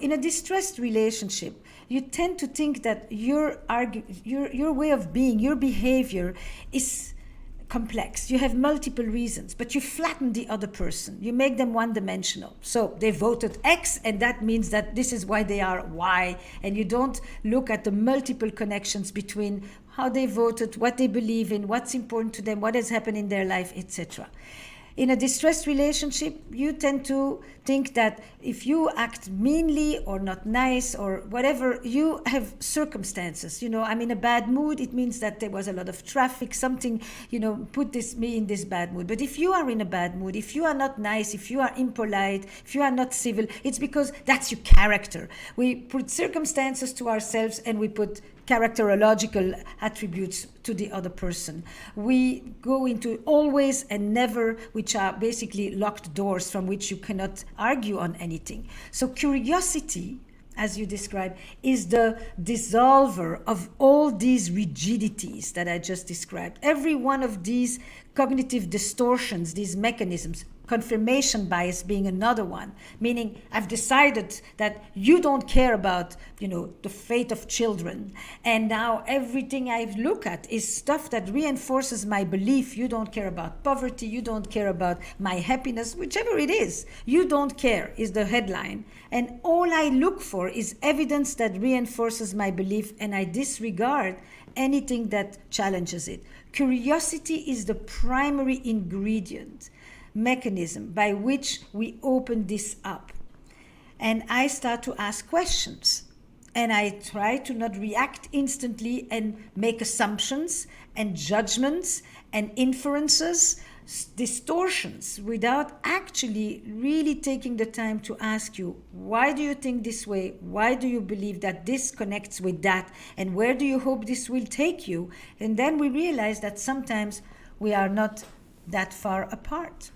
In a distressed relationship, you tend to think that your way of being, your behavior is complex. You have multiple reasons, but you flatten the other person. You make them one-dimensional. So they voted X, and that means that this is why they are Y, and you don't look at the multiple connections between how they voted, what they believe in, what's important to them, what has happened in their life, etc. In a distressed relationship, you tend to think that if you act meanly or not nice or whatever, you have circumstances. I'm in a bad mood, it means that there was a lot of traffic, something, put me in this bad mood. But if you are in a bad mood, if you are not nice, if you are impolite, if you are not civil, it's because that's your character. We put circumstances to ourselves and we put characterological attributes to the other person. We go into always and never, which are basically locked doors from which you cannot argue on anything. So curiosity, as you described, is the dissolver of all these rigidities that I just described. Every one of these cognitive distortions, these mechanisms, confirmation bias being another one, meaning I've decided that you don't care about, the fate of children, and now everything I look at is stuff that reinforces my belief. You don't care about poverty, you don't care about my happiness, whichever it is. You don't care is the headline, and all I look for is evidence that reinforces my belief, and I disregard anything that challenges it. Curiosity is the primary ingredient mechanism by which we open this up. And I start to ask questions. And I try to not react instantly and make assumptions and judgments and inferences, distortions, without actually really taking the time to ask you, why do you think this way? Why do you believe that this connects with that? And where do you hope this will take you? And then we realize that sometimes we are not that far apart.